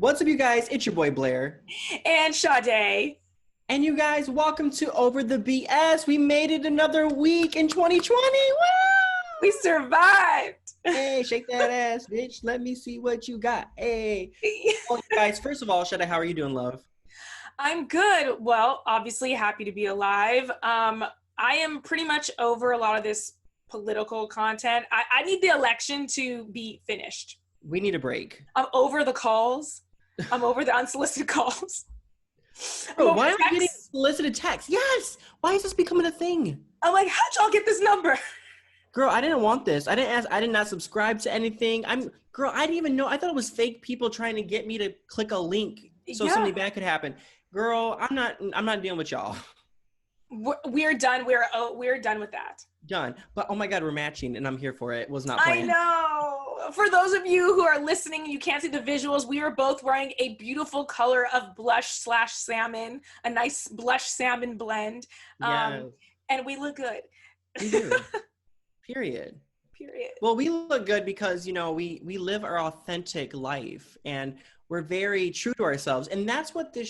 What's up, you guys? It's your boy Blair. And Sadé. And you guys, welcome to Over the BS. We made it another week in 2020. We Woo! survived. Hey, shake that ass, bitch. Let me see what you got. Hey. Well, you guys, first of all, Sadé, how are you doing, love? I'm good. Well, obviously happy to be alive. I am pretty much over a lot of this political content. I need the election to be finished. We need a break. I'm over the calls. I'm over the unsolicited calls. Bro, why are we getting solicited texts? Yes! Why is this becoming a thing? I'm like, how'd y'all get this number? Girl, I didn't want this. I didn't ask. I did not subscribe to anything. Girl, I didn't even know. I thought it was fake people trying to get me to click a link so something bad could happen. Girl, I'm not dealing with y'all. We're done. We're done with that. Done. But oh my God, we're matching and I'm here for it. It was not planned. I know. For those of you who are listening and you can't see the visuals, we are both wearing a beautiful color of blush/salmon, a nice blush salmon blend. Yes. And we look good. We do. Period. Well, we look good because, you know, we live our authentic life and we're very true to ourselves. And that's what today's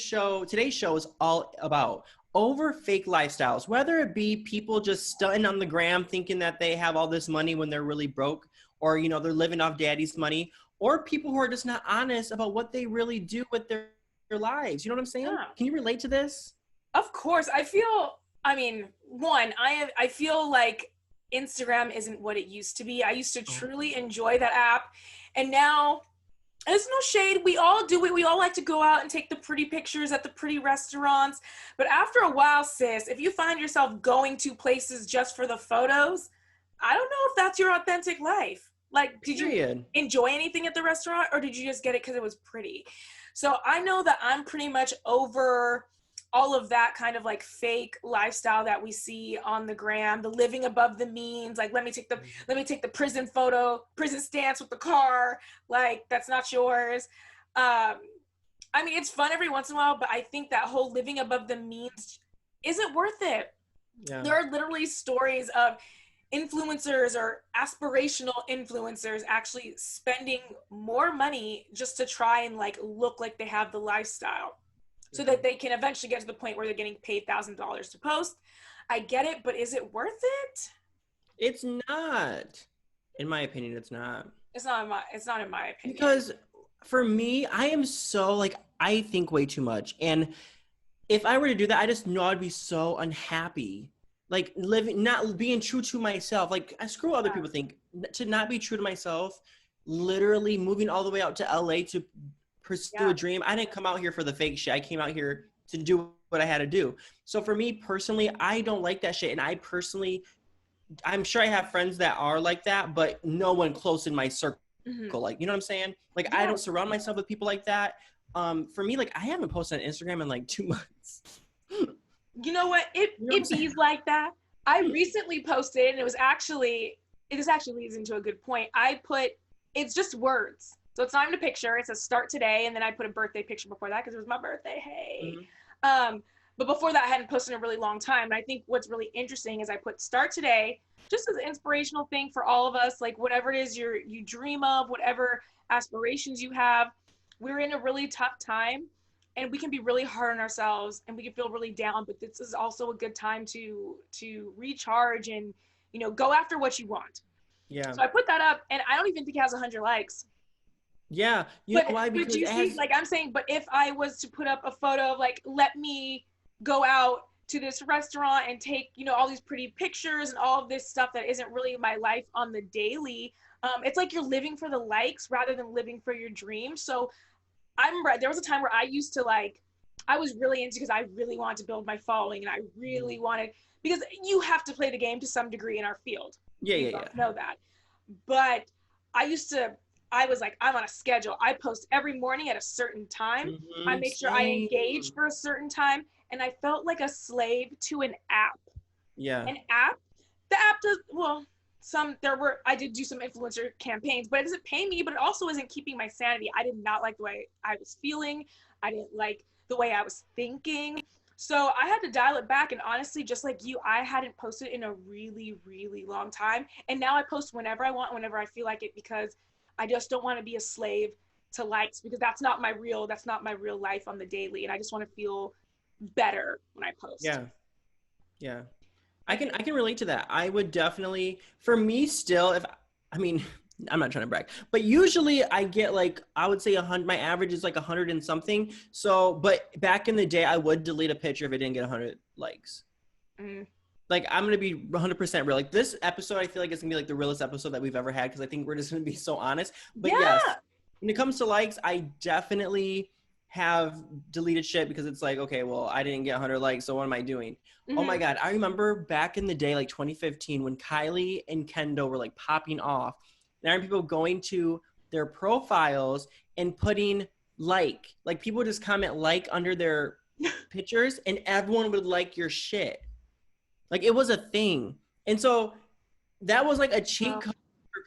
show is all about. Over fake lifestyles, whether it be people just stunting on the gram thinking that they have all this money when they're really broke, or, you know, they're living off daddy's money, or people who are just not honest about what they really do with their lives. You know what I'm saying? Yeah. Can you relate to this? Of course. I feel like Instagram isn't what it used to be. I used to truly enjoy that app. And now, there's no shade. We all do it. We all like to go out and take the pretty pictures at the pretty restaurants. But after a while, sis, if you find yourself going to places just for the photos, I don't know if that's your authentic life. Like, did you enjoy anything at the restaurant, or did you just get it because it was pretty? So I know that I'm pretty much over all of that kind of like fake lifestyle that we see on the gram, the living above the means. Like, let me take the prison stance with the car. Like, that's not yours. I mean, it's fun every once in a while, but I think that whole living above the means isn't worth it. Yeah. There are literally stories of influencers or aspirational influencers actually spending more money just to try and like look like they have the lifestyle, so that they can eventually get to the point where they're getting paid $1,000 to post. I get it, but is it worth it? It's not. In my opinion, it's not. It's not in my opinion. Because for me, I think way too much. And if I were to do that, I just know I'd be so unhappy. Like not being true to myself. Like, I screw other people think. To not be true to myself, literally moving all the way out to LA to pursue a dream. I didn't come out here for the fake shit. I came out here to do what I had to do. So for me personally, I don't like that shit. And I'm sure I have friends that are like that, but no one close in my circle. Mm-hmm. Like, you know what I'm saying? Like, I don't surround myself with people like that. For me, like, I haven't posted on Instagram in like 2 months. You know what? It bees like that. I recently posted, and it actually leads into a good point. It's just words. So it's not even a picture. It says start today. And then I put a birthday picture before that because it was my birthday. Hey. Mm-hmm. But before that, I hadn't posted in a really long time. And I think what's really interesting is I put start today just as an inspirational thing for all of us. Like, whatever it is you dream of, whatever aspirations you have, we're in a really tough time and we can be really hard on ourselves and we can feel really down. But this is also a good time to recharge and, you know, go after what you want. Yeah. So I put that up and I don't even think it has 100 likes. Yeah, you know why? Because you see, like I'm saying, but if I was to put up a photo of like, let me go out to this restaurant and take, you know, all these pretty pictures and all of this stuff that isn't really my life on the daily, it's like you're living for the likes rather than living for your dreams. So there was a time where I used to I was really into, because I really wanted to build my following and I really wanted, because you have to play the game to some degree in our field. Yeah. Know that. But I was like, I'm on a schedule. I post every morning at a certain time. Mm-hmm. I make sure I engage for a certain time. And I felt like a slave to an app. Yeah. The app does, I did do some influencer campaigns, but it doesn't pay me, but it also isn't keeping my sanity. I did not like the way I was feeling. I didn't like the way I was thinking. So I had to dial it back. And honestly, just like you, I hadn't posted in a really, really long time. And now I post whenever I want, whenever I feel like it, because I just don't want to be a slave to likes, because that's not my real life on the daily, and I just want to feel better when I post. Yeah. Yeah. I can relate to that. I would definitely, for me still, if I mean, I'm not trying to brag, but usually I get like, I would say 100, my average is like 100 and something. So, but back in the day, I would delete a picture if it didn't get 100 likes. Mm. Like, I'm going to be 100% real. Like, this episode, I feel like it's going to be like the realest episode that we've ever had, because I think we're just going to be so honest. But yes, Yeah. when it comes to likes, I definitely have deleted shit because it's like, okay, well, I didn't get 100 likes, so what am I doing? Oh my God, I remember back in the day, like 2015, when Kylie and Kendall were like popping off. And I remember people going to their profiles and putting like people would just comment like under their pictures, and everyone would like your shit. Like, it was a thing. And so that was like a cheat Wow. code for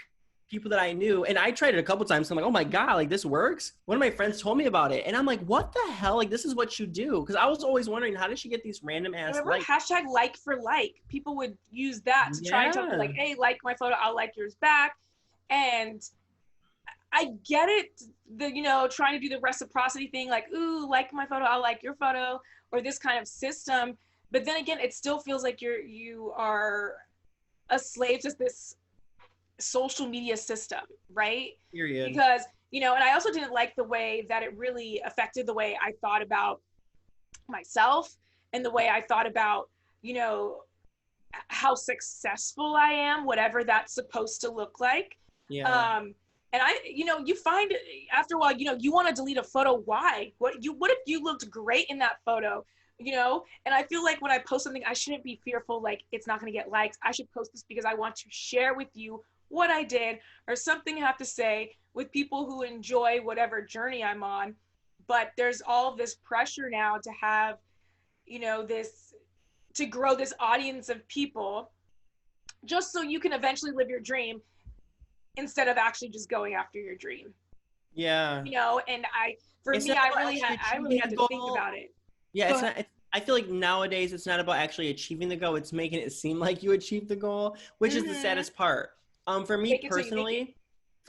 people that I knew. And I tried it a couple times. So I'm like, oh my God, like this works. One of my friends told me about it. And I'm like, what the hell? Like, this is what you do. Because I was always wondering, how did she get these random ass Remember likes? hashtag like for like? People would use that to try and tell people like, Yeah. hey, like my photo, I'll like yours back. And I get it, trying to do the reciprocity thing, like, ooh, like my photo, I'll like your photo, or this kind of system. But then again, it still feels like you are a slave to this social media system, right? Period. Because, and I also didn't like the way that it really affected the way I thought about myself, and the way I thought about, how successful I am, whatever that's supposed to look like. Yeah. And you find after a while, you want to delete a photo. Why? What if you looked great in that photo? And I feel like when I post something, I shouldn't be fearful like it's not going to get likes. I should post this because I want to share with you what I did, or something I have to say with people who enjoy whatever journey I'm on. But there's all this pressure now to have, this, to grow this audience of people, just so you can eventually live your dream, instead of actually just going after your dream. Yeah. And for It's me, not I about really actually achieving had the to think goal. about it. Yeah, Go it's ahead. not. I feel like nowadays it's not about actually achieving the goal. It's making it seem like you achieved the goal, which is the Mm-hmm. saddest part. For me Fake it till you make it. personally,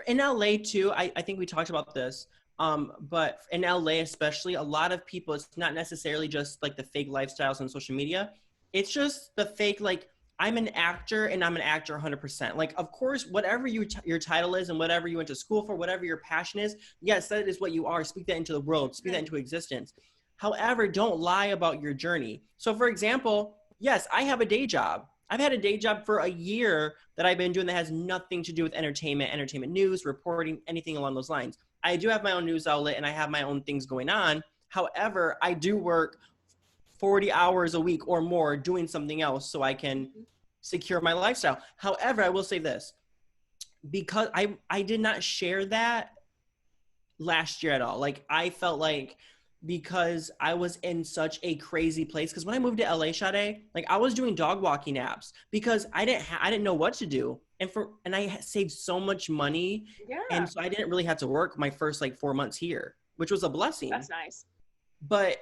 in LA too, I think we talked about this. But in LA especially, a lot of people, it's not necessarily just like the fake lifestyles on social media. It's just the fake, like, I'm an actor and I'm an actor 100%. Like, of course, whatever your title is and whatever you went to school for, whatever your passion is, yes, that is what you are. Speak that into the world, speak that Mm-hmm. into existence. However, don't lie about your journey. So, for example, yes, I have a day job. I've had a day job for a year that I've been doing that has nothing to do with entertainment news, reporting, anything along those lines. I do have my own news outlet and I have my own things going on. However, I do work 40 hours a week or more doing something else so I can secure my lifestyle. However, I will say this, because I did not share that last year at all. Like, I felt like, because I was in such a crazy place, because when I moved to LA, Sade, like, I was doing dog walking apps because I didn't know what to do, and I saved so much money, Yeah, and so I didn't really have to work my first like 4 months here, which was a blessing. that's nice. But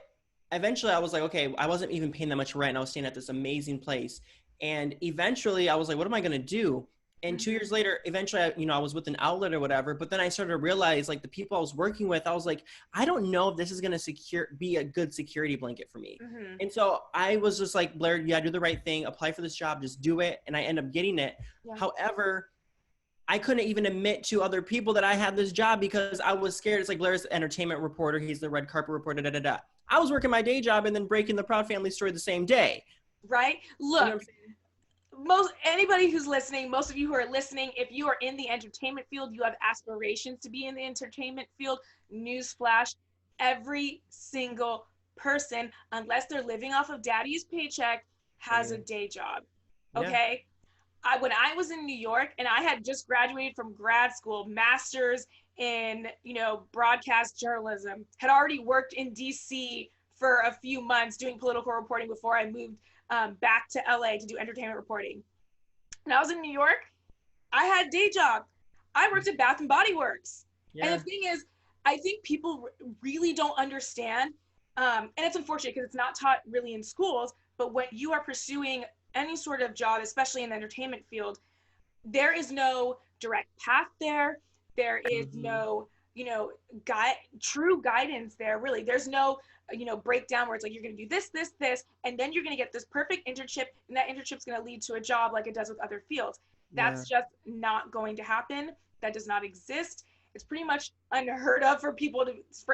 eventually I was like, okay, I wasn't even paying that much rent. I was staying at this amazing place. And eventually I was like, what am I going to do? And 2 years later, eventually, I was with an outlet or whatever. But then I started to realize, like, the people I was working with, I was like, I don't know if this is going to be a good security blanket for me. Mm-hmm. And so I was just like, Blair, yeah, do the right thing. Apply for this job. Just do it. And I end up getting it. Yeah. However, I couldn't even admit to other people that I had this job because I was scared. It's like, Blair's the entertainment reporter. He's the red carpet reporter, da, da, da. I was working my day job and then breaking the Proud Family story the same day. Right? You know what I'm Look, saying? anybody who's listening, most of you who are listening, if you are in the entertainment field, you have aspirations to be in the entertainment field. Newsflash: every single person, unless they're living off of daddy's paycheck, has a day job. Okay? When I was in New York and I had just graduated from grad school, master's in, broadcast journalism, had already worked in DC for a few months doing political reporting before I moved back to LA to do entertainment reporting. When I was in New York, I had a day job. I worked at Bath and Body Works. Yeah. And the thing is, I think people really don't understand, and it's unfortunate because it's not taught really in schools, but when you are pursuing any sort of job, especially in the entertainment field, there is no direct path there. There is no, true guidance there. Really, there's no breakdown where it's like you're going to do this, and then you're going to get this perfect internship, and that internship's going to lead to a job like it does with other fields. Yeah. That's just not going to happen. That does not exist. It's pretty much unheard of for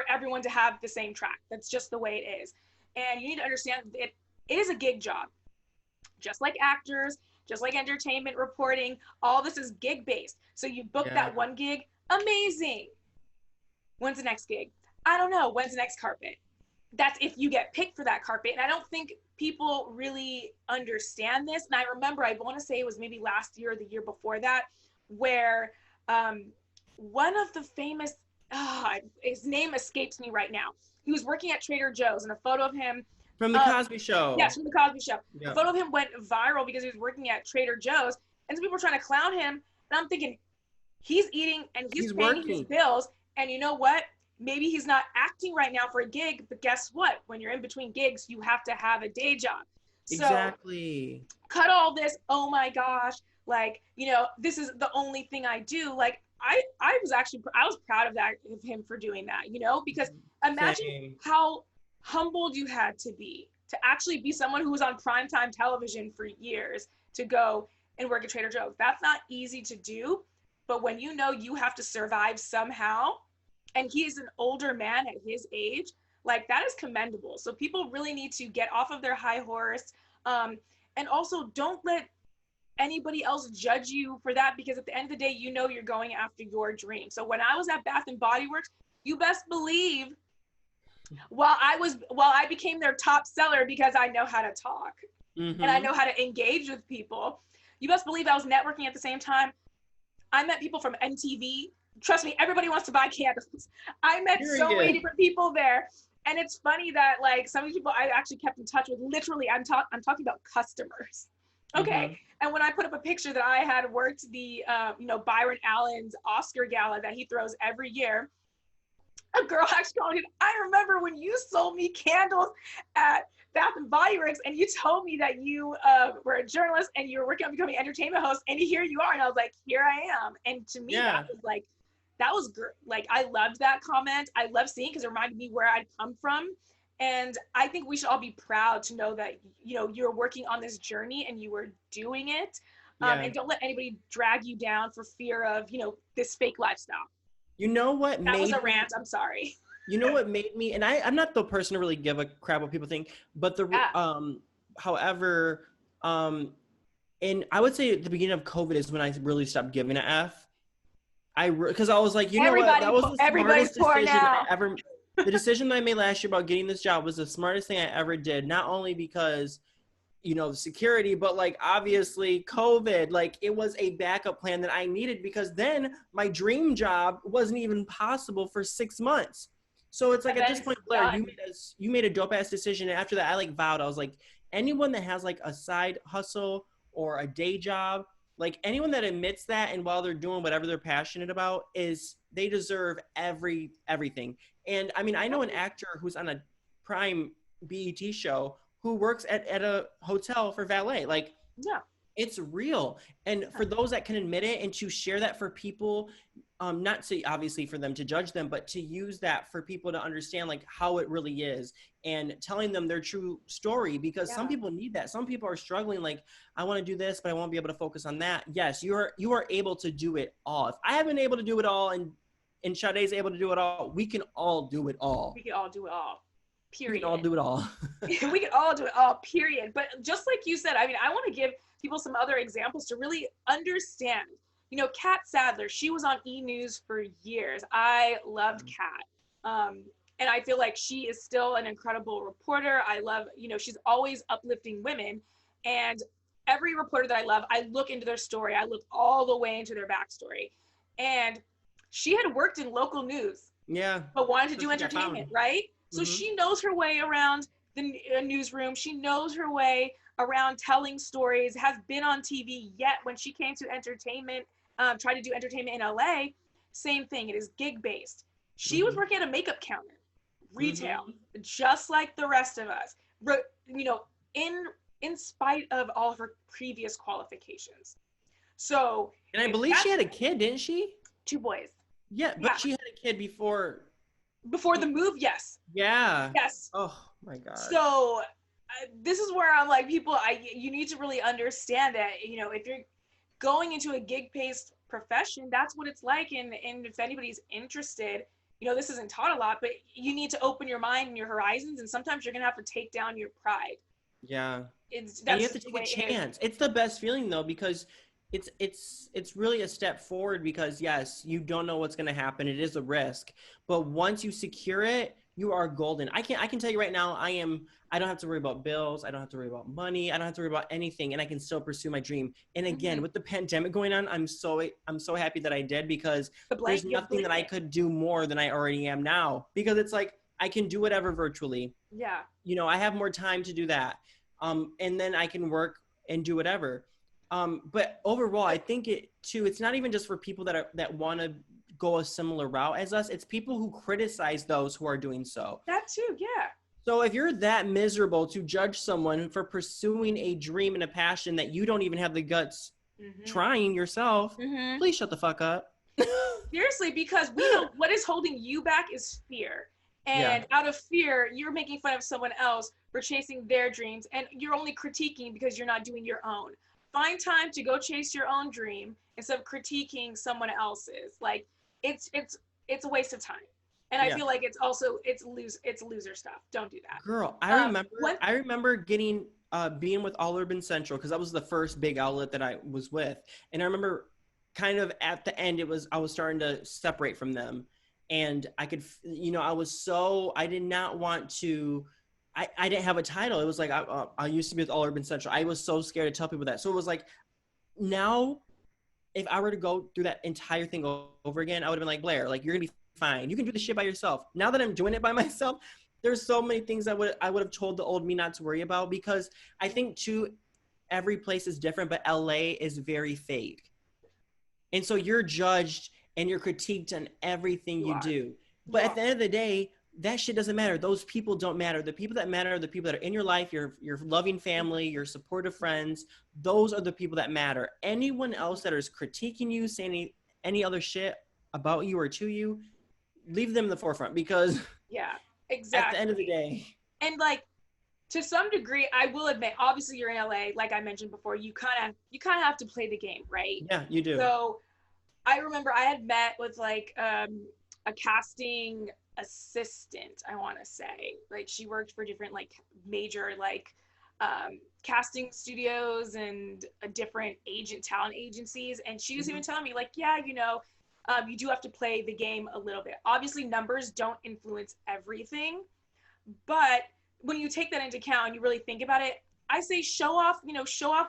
everyone to have the same track. That's just the way it is. And you need to understand it is a gig job. Just like actors, just like entertainment reporting, all this is gig based. So you book that one gig, amazing. When's the next gig? I don't know. When's the next carpet? That's if you get picked for that carpet. And I don't think people really understand this. And I remember, I want to say it was maybe last year or the year before that, where one of the famous, his name escapes me right now. He was working at Trader Joe's, and a photo of him from the Cosby Show. Yes, from the Cosby Show. Yeah. A photo of him went viral because he was working at Trader Joe's, and some people were trying to clown him. And I'm thinking, he's eating and he's paying his bills. And you know what? Maybe he's not acting right now for a gig, but guess what? When you're in between gigs, you have to have a day job. Exactly. So, cut all this, oh my gosh, like, this is the only thing I do. Like, I was proud of him for doing that, because imagine how humbled you had to be to actually be someone who was on primetime television for years to go and work at Trader Joe's. That's not easy to do, but when you have to survive somehow, and he's an older man at his age, like, that is commendable. So people really need to get off of their high horse, and also don't let anybody else judge you for that, because at the end of the day, you're going after your dream. So when I was at Bath and Body Works, you best believe, while I became their top seller because I know how to talk and I know how to engage with people, you best believe I was networking at the same time. I met people from MTV. Trust me, everybody wants to buy candles. I met many different people there. And it's funny that, like, some of these people I actually kept in touch with. Literally, I'm talking about customers. Okay. And when I put up a picture that I had worked the, Byron Allen's Oscar gala that he throws every year, a girl actually called me, I remember when you sold me candles at Bath and Body Works, and you told me that you were a journalist and you were working on becoming an entertainment host, and here you are. And I was like, here I am. And to me, that was great. Like, I loved that comment. I love seeing, because it reminded me where I'd come from. And I think we should all be proud to know that, you're working on this journey and you were doing it. And don't let anybody drag you down for fear of, this fake lifestyle. You know what? That was a rant. I'm sorry. You know what made me, and I'm not the person to really give a crap what people think, but however, and I would say at the beginning of COVID is when I really stopped giving an F. Because I was like, what? That was the smartest decision I ever. The decision that I made last year about getting this job was the smartest thing I ever did. Not only because, security, but like, obviously COVID, like, it was a backup plan that I needed, because then my dream job wasn't even possible for 6 months. So it's like, at this point, Blair, you made a dope ass decision. And after that, I vowed, I was like, anyone that has like a side hustle or a day job, like, anyone that admits that, and while they're doing whatever they're passionate about, they deserve everything. And I mean, I know an actor who's on a prime BET show who works at a hotel for valet. Like, it's real. And for those that can admit it and to share that for people, not to obviously for them to judge them, but to use that for people to understand like how it really is, and telling them their true story, because some people need that. Some people are struggling, like, I want to do this, but I won't be able to focus on that. Yes, you are able to do it all. If I haven't been able to do it all, and Sade's able to do it all, we can all do it all. We can all do it all. Period. We can all do it all. We can all do it all, period. But just like you said, I mean, I want to give people some other examples to really understand. Kat Sadler, she was on E! News for years. I loved Kat. And I feel like she is still an incredible reporter. I love, she's always uplifting women. And every reporter that I love, I look into their story. I look all the way into their backstory. And she had worked in local news. Yeah. But wanted to do entertainment, right? So she knows her way around the newsroom. She knows her way around telling stories, has been on TV, yet when she came to entertainment, tried to do entertainment in LA, same thing. It is gig-based. She was working at a makeup counter, retail, just like the rest of us, in spite of all of her previous qualifications. So, and I believe she had a kid, didn't she? 2 boys. Yeah, but Yeah. she had a kid before. Before the move, yes. Yeah. Yes. Oh my God. So this is where I'm like, people, you need to really understand that, if you're going into a gig-based profession, that's what it's like. And if anybody's interested, this isn't taught a lot, but you need to open your mind and your horizons. And sometimes you're going to have to take down your pride. Yeah. And you That's have to just the take a way it is. chance. It's the best feeling though, because it's really a step forward because yes, you don't know what's going to happen. It is a risk, but once you secure it, you are golden. I can tell you right now, I don't have to worry about bills. I don't have to worry about money. I don't have to worry about anything, and I can still pursue my dream. And again, Mm-hmm. with the pandemic going on, I'm so happy that I did because The there's blank, you have nothing that I blanket. could do more than I already am now because it's like I can do whatever virtually. Yeah. I have more time to do that. And then I can work and do whatever. But overall, I think it too, it's not even just for people that want to go a similar route as us. It's people who criticize those who are doing so. That too. Yeah. So if you're that miserable to judge someone for pursuing a dream and a passion that you don't even have the guts Mm-hmm. trying yourself, Mm-hmm. please shut the fuck up. Seriously, because we know what is holding you back is fear. Yeah. And out of fear, you're making fun of someone else for chasing their dreams, and you're only critiquing because you're not doing your own. Find time to go chase your own dream instead of critiquing someone else's. Like it's a waste of time. And I Yeah. feel like it's loser stuff. Don't do that. Girl, I One remember I remember getting being with All Urban Central because that was the first big outlet that I was with. And I remember kind of at the end I was starting to separate from them. And I could I was so I did not want to I didn't have a title. It was like I used to be with All Urban Central. I was so scared to tell people that. So it was like now if I were to go through that entire thing over again, I would have been like, Blair, like you're gonna be fine. You can do the shit by yourself. Now that I'm doing it by myself, there's so many things I would have told the old me not to worry about because I think too every place is different, but LA is very fake. And so you're judged and you're critiqued on everything you you are. do. You But at are. the end of the day, that shit doesn't matter. Those people don't matter. The people that matter are the people that are in your life, your loving family, your supportive friends. Those are the people that matter. Anyone else that is critiquing you, saying any other shit about you or to you, leave them in the forefront because Yeah. at the end of the Exactly. day, And like to some degree, I will admit, obviously you're in LA, like I mentioned before, you kind of have to play the game, right? yeah, you do. So I remember I had met with like a casting assistant, I want to say. Like she worked for different like major like casting studios and different talent agencies, and she was even Mhm. telling me like, yeah, you do have to play the game a little bit. Obviously, numbers don't influence everything, but when you take that into account and you really think about it, I say show off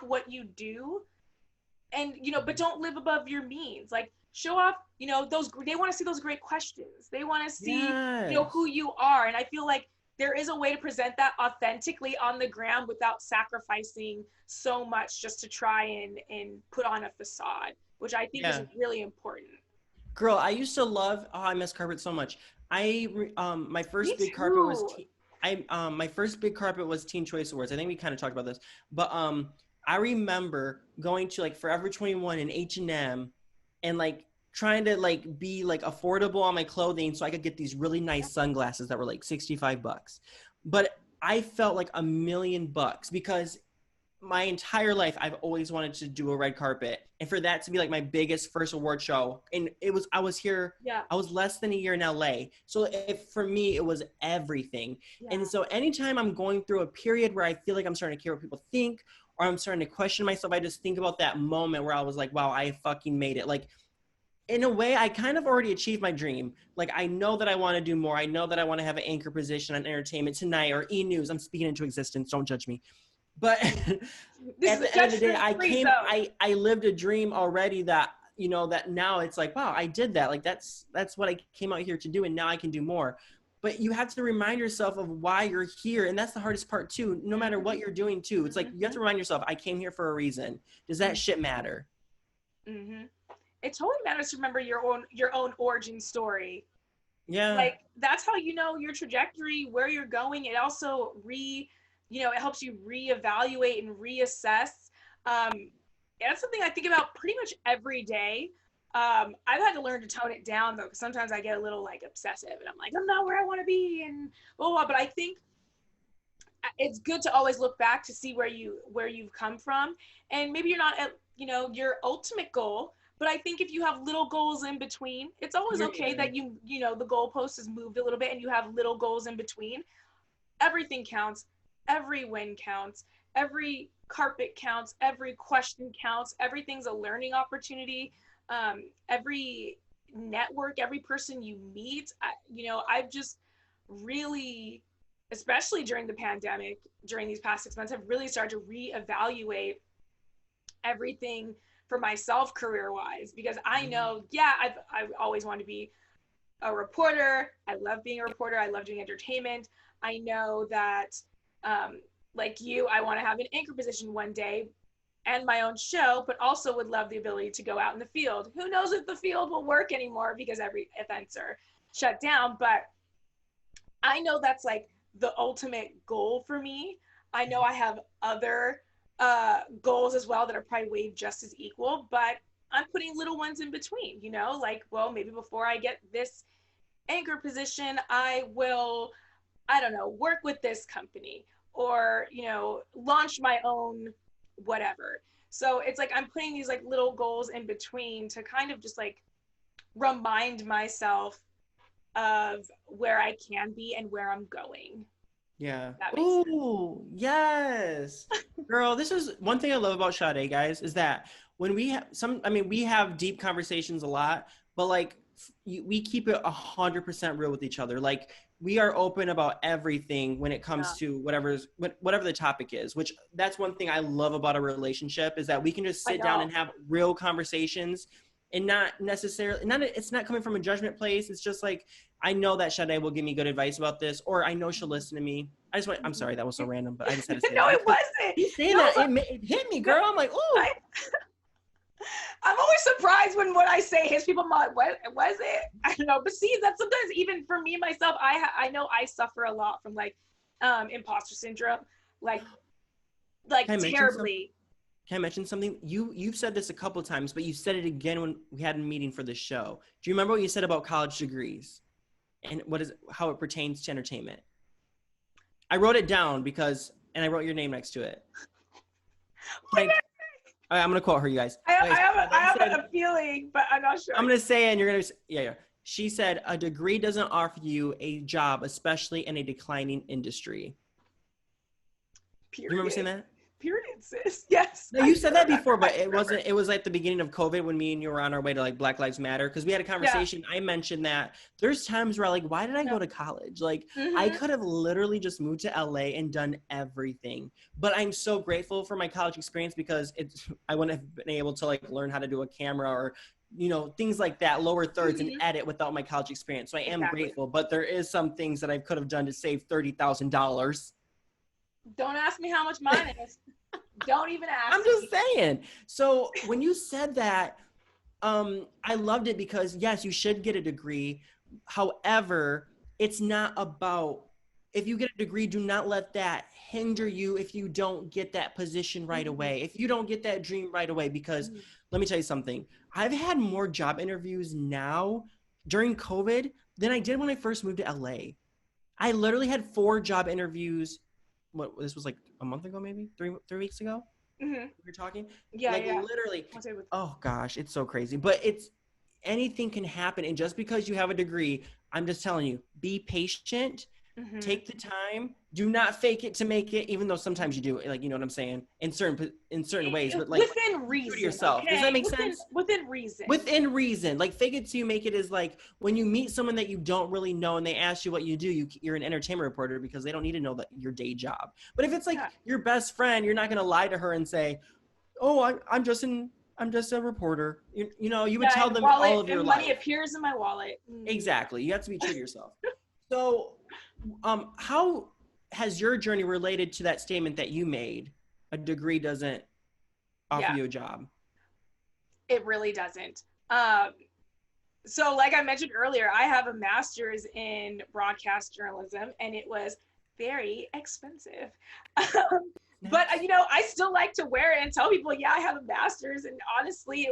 what you do, and but don't live above your means. Like show off, those they want to see those great questions. They want to see, who Yes. you are. And I feel like there is a way to present that authentically on the ground without sacrificing so much just to try and put on a facade, which I think is Yeah. really important. Girl, I used to love. Oh, I miss carpet so much. My Me first big carpet was. too. My first big carpet was Teen Choice Awards. I think we kind of talked about this, but I remember going to like Forever 21 and H&M, and like trying to like be like affordable on my clothing so I could get these really nice sunglasses that were like $65. But I felt like $1,000,000 because my entire life I've always wanted to do a red carpet, and for that to be like my biggest first award show, and Yeah. I was less than a year in LA, so for me it was everything. And Yeah. so anytime I'm going through a period where I feel like I'm starting to care what people think, or I'm starting to question myself, I just think about that moment where I was like, wow, I fucking made it. Like in a way, I kind of already achieved my dream. Like I know that I want to do more. I know that I want to have an anchor position on Entertainment Tonight or E News. I'm speaking into existence, don't judge me. But This is at a the end of the day, judgment-free zone. I lived a dream already that that now it's like, wow, I did that. Like that's what I came out here to do, and now I can do more. But you have to remind yourself of why you're here, and that's the hardest part too. No matter what you're doing too, it's like you have Mm-hmm. to remind yourself, I came here for a reason. Does that shit matter? Mm-hmm. It totally matters to remember your own origin story. Yeah, Like that's how you know your trajectory, where you're going. It also it helps you reevaluate and reassess. um that's something I think about pretty much every day. I've had to learn to tone it down though, because sometimes I get a little like obsessive and I'm like, I'm not where I want to be and blah, blah, blah. But I think it's good to always look back to see where you've come from, and maybe you're not at your ultimate goal, but I think if you have little goals in between, it's always okay that the goalpost has moved a little bit and you have little goals in between. Everything counts. Every win counts. Every carpet counts. Every question counts. Everything's a learning opportunity. Every network, every person you meet, I've just really, especially during the pandemic, during these past 6 months, I've really started to reevaluate everything for myself career-wise, because I know, I've always wanted to be a reporter. I love being a reporter. I love doing entertainment. I know that, like you, I want to have an anchor position one day and my own show, but also would love the ability to go out in the field. Who knows if the field will work anymore because every events are shut down, but I know that's like the ultimate goal for me. I know I have other goals as well that are probably weighed just as equal, but I'm putting little ones in between, like, well, maybe before I get this anchor position, I will, I don't know, work with this company or, launch my own whatever. So it's like I'm putting these like little goals in between to kind of just like remind myself of where I can be and where I'm going. Yeah. Ooh, yes. Girl, this is one thing I love about Sadé, guys, is that when we have we have deep conversations a lot, but like we keep it 100% real with each other. Like we are open about everything when it comes to whatever the topic is, which that's one thing I love about a relationship is that we can just sit down and have real conversations and not necessarily, it's not coming from a judgment place. It's just like, I know that Sadé will give me good advice about this, or I know she'll listen to me. I'm sorry, that was so random, but I just had to say no, that. it wasn't. You saying that, it hit me, girl. I'm like, ooh. I'm always surprised when I say his people, I'm like, what was it? I don't know. But see, that sometimes even for me, myself, I know I suffer a lot from like imposter syndrome, like terribly. Can I mention something? You've said this a couple of times, but you said it again when we had a meeting for this show. Do you remember what you said about college degrees and how it pertains to entertainment? I wrote it down and I wrote your name next to it. I'm gonna quote her, you guys. I have a feeling, but I'm not sure. I'm gonna say it, and you're gonna yeah. She said, "A degree doesn't offer you a job, especially in a declining industry." Period. Do you remember saying that? Period, sis. Yes. No, you said that before, but it wasn't. It was like the beginning of COVID when me and you were on our way to like Black Lives Matter, because we had a conversation. Yeah. I mentioned that there's times where like, why did I go to college? Like, I could have literally just moved to LA and done everything. But I'm so grateful for my college experience because I wouldn't have been able to like learn how to do a camera or things like that, lower thirds and edit without my college experience. So I am grateful, but there is some things that I could have done to save $30,000. Don't ask me how much mine is. Don't even ask. I'm just saying. So when you said that, I loved it because yes, you should get a degree. However, it's not about, if you get a degree, do not let that hinder you if you don't get that position right away. If you don't get that dream right away, because let me tell you something. I've had more job interviews now during COVID than I did when I first moved to LA. I literally had 4 job interviews. This was like a month ago, maybe 3 weeks ago. We were talking. Literally. Oh gosh, it's so crazy. But anything can happen, and just because you have a degree, I'm just telling you, be patient. Take the time. Do not fake it to make it, even though sometimes you do. Like, you know what I'm saying? In certain ways, but like within reason. To yourself. Okay? Does that make sense? Within reason. Within reason. Like, fake it till you make it is like when you meet someone that you don't really know and they ask you what you do, you're an entertainment reporter because they don't need to know that your day job. But if it's like your best friend, you're not gonna lie to her and say, "Oh, I'm just a reporter." You would tell them all of your life. Money appears in my wallet. Exactly. You have to be true to yourself. So, how has your journey related to that statement that you made? A degree doesn't offer you a job. It really doesn't. So like I mentioned earlier, I have a master's in broadcast journalism, and it was very expensive. But I still like to wear it and tell people, I have a master's. And honestly,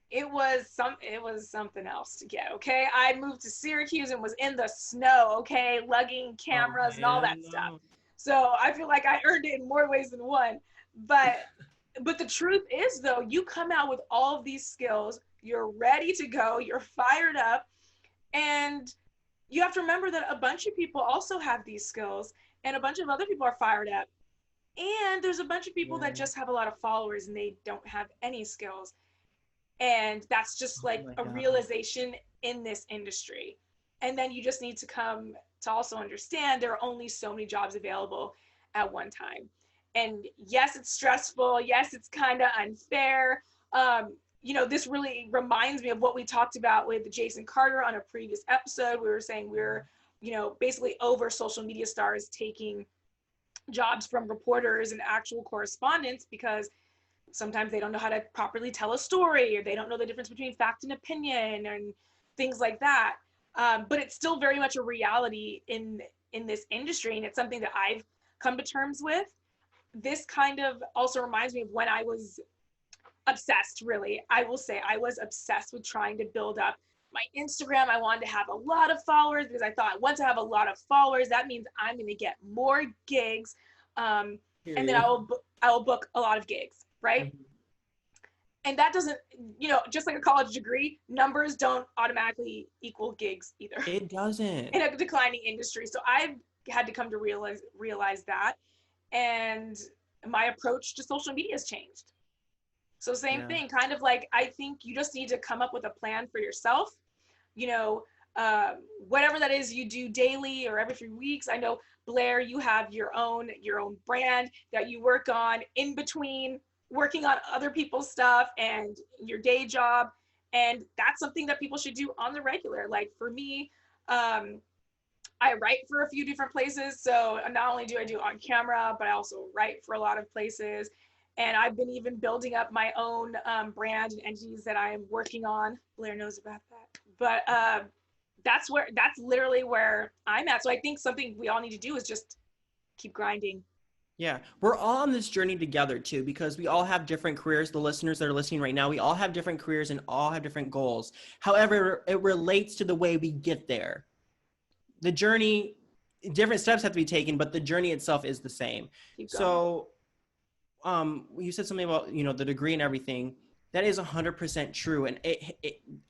it was something else to get. Okay, I moved to Syracuse and was in the snow. Okay, lugging Oh cameras and all man, that stuff. no. So I feel like I earned it in more ways than one. But the truth is, though, you come out with all of these skills, you're ready to go, you're fired up, and you have to remember that a bunch of people also have these skills, and a bunch of other people are fired up, and there's a bunch of people that Yeah. just have a lot of followers and they don't have any skills. And that's just Oh like my a God. realization in this industry. And then you just need to come to also understand there are only so many jobs available at one time. And yes, it's stressful. Yes, it's kind of unfair. This really reminds me of what we talked about with Jason Carter on a previous episode. We were saying we're, basically over social media stars taking jobs from reporters and actual correspondents because sometimes they don't know how to properly tell a story, or they don't know the difference between fact and opinion and things like that. But it's still very much a reality in this industry, and it's something that I've come to terms with. This kind of also reminds me of when I was obsessed, really. I will say I was obsessed with trying to build up my Instagram. I wanted to have a lot of followers because I thought once I have a lot of followers, that means I'm going to get more gigs. And then Period. I will book a lot of gigs, right? Mhm. And that doesn't, just like a college degree, numbers don't automatically equal gigs either It doesn't. in a declining industry. So I've had to come to realize that. And my approach to social media has changed. So same Yeah. thing, kind of like, I think you just need to come up with a plan for yourself, you know, whatever that is you do daily or every 3 weeks. I know, Blair, you have your own brand that you work on in between working on other people's stuff and your day job. And that's something that people should do on the regular. Like for me, I write for a few different places. So not only do I do on camera, but I also write for a lot of places. And I've been even building up my own brand and entities that I'm working on. Blair knows about that. But that's literally where I'm at. So I think something we all need to do is just keep grinding. Yeah, we're all on this journey together too, because we all have different careers. The listeners that are listening right now, we all have different careers and all have different goals. However, it relates to the way we get there. The journey, different steps have to be taken, but the journey itself is the same. Keep going. So, you said something about, the degree and everything. That is 100% true, and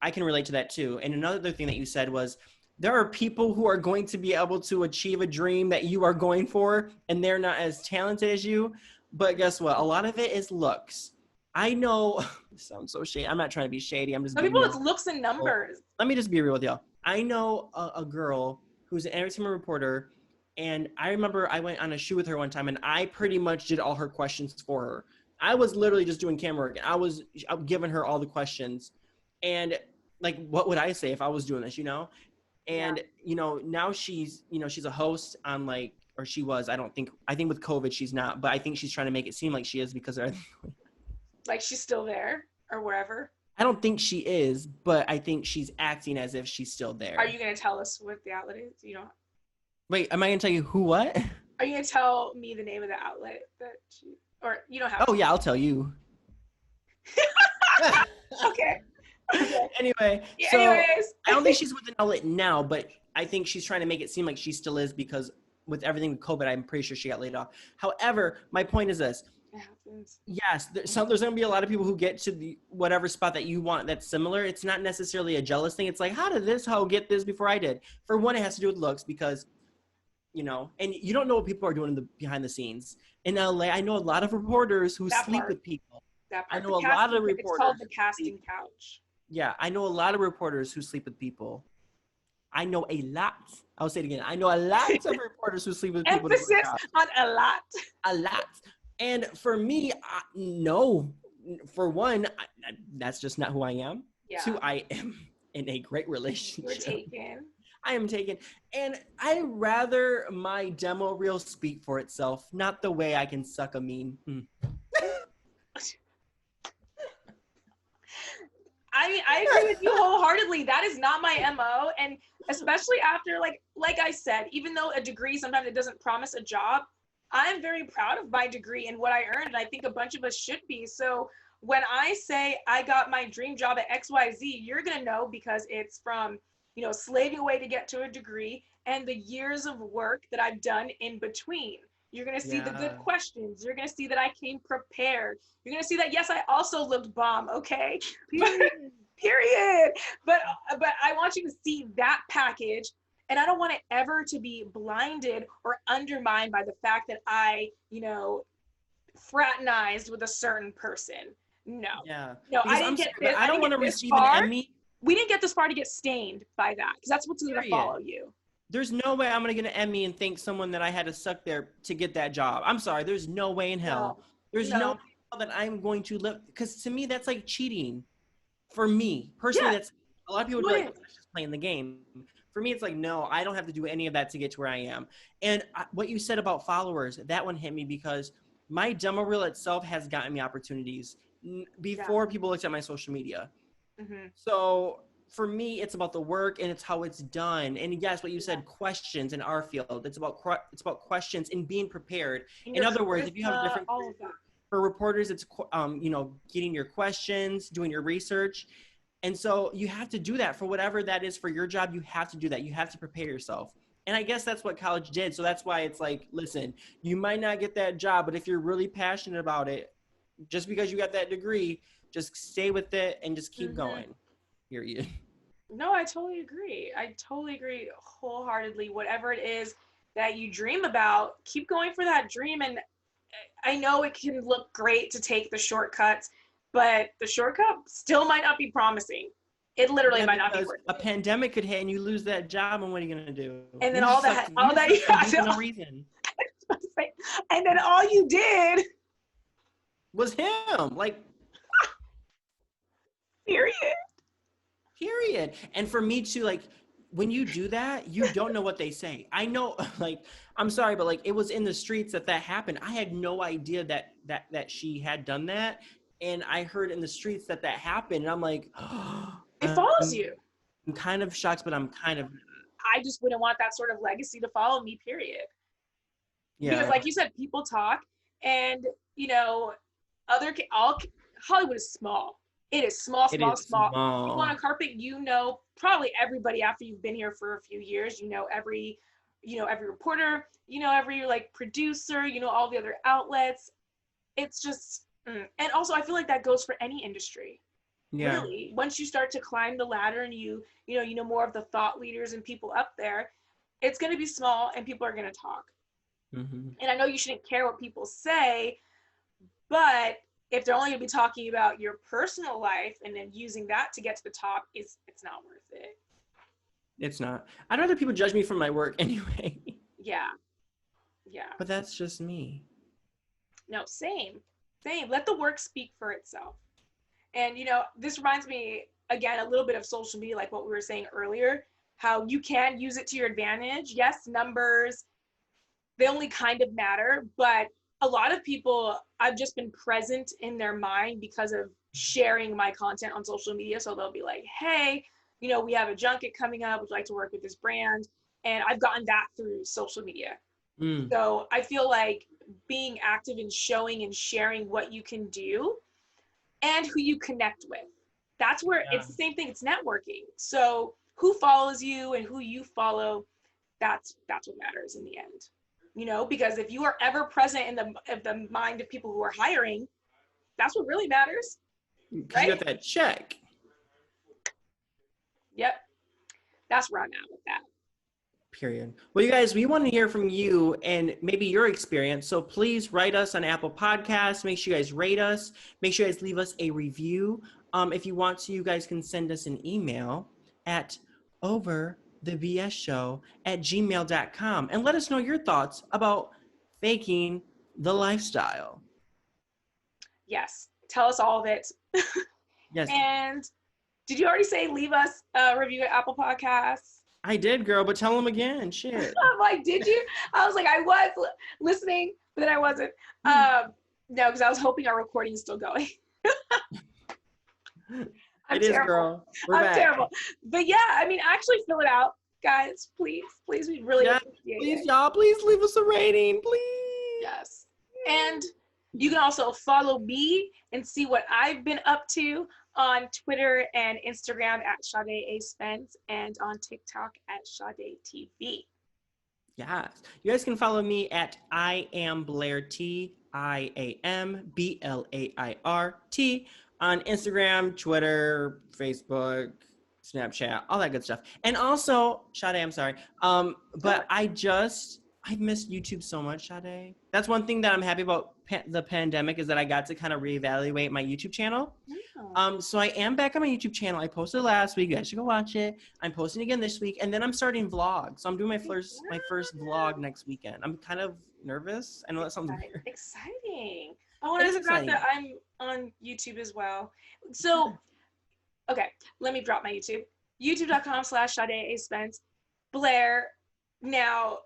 I can relate to that too. And another thing that you said was, there are people who are going to be able to achieve a dream that you are going for, and they're not as talented as you. But guess what? A lot of it is looks. I know, this sounds so shady. I'm not trying to be shady. I'm just Some being people, it's real. looks and numbers. Let me just be real with y'all. I know a girl who's an entertainment reporter, and I remember I went on a shoot with her one time, and I pretty much did all her questions for her. I was literally just doing camera work. I was giving her all the questions, and like, what would I say if I was doing this? Yeah. And now she's a host on, like, or she was. I think with COVID she's not, but I think she's trying to make it seem like she is because Like she's still there or wherever. I don't think she is, but I think she's acting as if she's still Are there. you going to tell us what the outlet is? Wait, am I gonna tell you who what? Are you going to tell me the name of the outlet or you don't have Oh to? yeah, I'll tell you. Okay. Okay. Anyway, Yeah, so anyways. I don't think she's with an outlet now, but I think she's trying to make it seem like she still is, because with everything with COVID, I'm pretty sure she got laid off. However, my point is this. It happens. Yes, there's going to be a lot of people who get to the whatever spot that you want that's similar. It's not necessarily a jealous thing. It's like, how did this hoe get this before I did? For one, it has to do with looks, because and you don't know what people are doing behind the scenes. In LA, I know a lot of reporters who That sleep part. with people. That I part. know a lot of It's called reporters the who sleep. casting couch. Yeah, I know a lot of reporters who sleep with people. I know a lot. I'll say it again. I know a lot of reporters who sleep with people. Emphasis on a lot. A lot. And for me, no. For one, that's just not who I am. Yeah. Two, I am in a great You're relationship. taken. I am taken. And I'd rather my demo reel speak for itself, not the way I can suck a mean. I agree with you wholeheartedly. That is not my MO. And especially after, like I said, even though a degree sometimes it doesn't promise a job, I'm very proud of my degree and what I earned. And I think a bunch of us should be. So when I say I got my dream job at XYZ, you're going to know because it's from, slaving away to get to a degree and the years of work that I've done in between. You're going to see the good Yeah. questions. You're going to see that I came prepared. You're going to see that, yes, I also looked bomb, okay? Period. Period. But I want you to see that package, and I don't want it ever to be blinded or undermined by the fact that I, fraternized with a certain person. No. Yeah. No, I Because didn't I'm get sorry, but this. I I don't didn't want get to this receive an far. Emmy. We didn't get this far to get stained by that, because that's what's going to Period. follow you. There's no way I'm going to get an Emmy and thank someone that I had to suck there to get that job. I'm sorry. There's no way in hell. There's no way No. in hell that I'm going to live. Because to me, that's like cheating. For me, personally, Yeah. that's a lot of people would No, be it like, is. "That's just playing the game." For me, it's like, no, I don't have to do any of that to get to where I am. And what you said about followers, that one hit me because my demo reel itself has gotten me opportunities before people looked at my social media. Mm-hmm. So for me, it's about the work and it's how it's done. And yes, what you said, questions in our field. It's about questions and being prepared. And In your other words, if you have a charisma, different all of that. for reporters, it's getting your questions, doing your research. And so you have to do that for whatever that is for your job. You have to do that. You have to prepare yourself. And I guess that's what college did. So that's why it's like, listen, you might not get that job, but if you're really passionate about it, just because you got that degree, just stay with it and just keep going. Period. No, I totally agree. I totally agree wholeheartedly. Whatever it is that you dream about, keep going for that dream. And I know it can look great to take the shortcuts, but the shortcut still might not be promising. It literally might not be worth A it. pandemic could hit and you lose that job, and what are you gonna do? And then You all just that, sucked- you just sucked for no reason. and then all you did, Was him. Like, period. period. And for me too, like when you do that, you don't know what they say. I know, like, I'm sorry, but like it was in the streets that happened. I had no idea that she had done that, and I heard in the streets that happened, and I'm like, It follows you. I'm kind of shocked, but I'm kind of I just wouldn't want that sort of legacy to follow me, period. Because yeah. like you said, people talk, and all Hollywood is small. It is small. It is You go on small. a carpet, probably everybody after you've been here for a few years. Every reporter, every like producer, all the other outlets. It's just, and also I feel like that goes for any industry. Yeah. Really, once you start to climb the ladder and you know more of the thought leaders and people up there, it's going to be small and people are going to talk. Mm-hmm. And I know you shouldn't care what people say, but if they're only going to be talking about your personal life and then using that to get to the top, it's not worth it. It's not. I'd rather people judge me for my work anyway. Yeah. But that's just me. No, same. Let the work speak for itself. And this reminds me again a little bit of social media, like what we were saying earlier, how you can use it to your advantage. Yes, numbers, they only kind of matter, but a lot of people, I've just been present in their mind because of sharing my content on social media. So they'll be like, hey, we have a junket coming up. Would you like to work with this brand? And I've gotten that through social media. So I feel like being active and showing and sharing what you can do and who you connect with. That's where it's the same thing. It's networking. So who follows you and who you follow, that's what matters in the end. Because if you are ever present in the mind of people who are hiring, that's what really matters. Because you got that check. Yep. That's where I'm at with that. Period. Well, you guys, we want to hear from you and maybe your experience. So please write us on Apple Podcasts. Make sure you guys rate us. Make sure you guys leave us a review. If you want to, you guys can send us an email at overthebsshow@gmail.com and let us know your thoughts about faking the lifestyle. Yes. Tell us all of it. Yes. And did you already say leave us a review at Apple Podcasts? I did, girl, but tell them again. Shit. I'm like, did you? I was like, I was listening, but then I wasn't. No, because I was hoping our recording is still going. It is, girl. We're back. Terrible. But yeah, I mean, actually fill it out, guys. Please, we really appreciate please, it. y'all, please leave us a rating, please. Yes. And You can also follow me and see what I've been up to on Twitter and Instagram at Sade A. Spence and on TikTok at Sade TV. Yes. You guys can follow me at I am Blair T, IAMBLAIRT on Instagram, Twitter, Facebook, Snapchat, all that good stuff. And also, Sade, I'm sorry. But I missed YouTube so much, Sade. That's one thing that I'm happy about the pandemic is that I got to kind of reevaluate my YouTube channel. So I am back on my YouTube channel. I posted last week. You guys should go watch it. I'm posting again this week, and then I'm starting vlogs. So I'm doing my first vlog next weekend. I'm kind of nervous. I know that sounds weird. Exciting. Oh, and I forgot that I'm on YouTube as well. So, okay, let me drop my YouTube. YouTube.com/Sade A. Spence. Blair, now,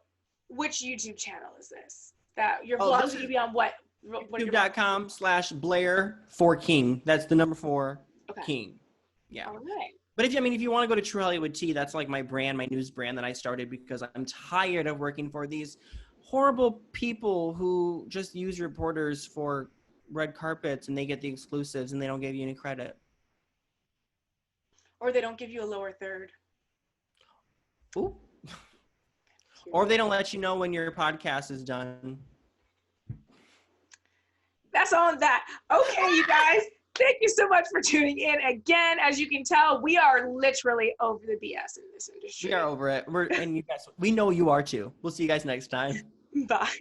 which YouTube channel is this? That your vlog is going to be on what? YouTube.com/Blair4King. That's the number 4 King. Yeah. All right. But if you want to go to True Hollywood Tea, that's like my brand, my news brand that I started because I'm tired of working for these horrible people who just use reporters for red carpets and they get the exclusives and they don't give you any credit. Or they don't give you a lower third. Ooh. Or they don't let you know when your podcast is done. That's on that. Okay, you guys, thank you so much for tuning in. Again, as you can tell, we are literally over the BS in this industry. We are over it. And you guys, we know you are too. We'll see you guys next time. Bye.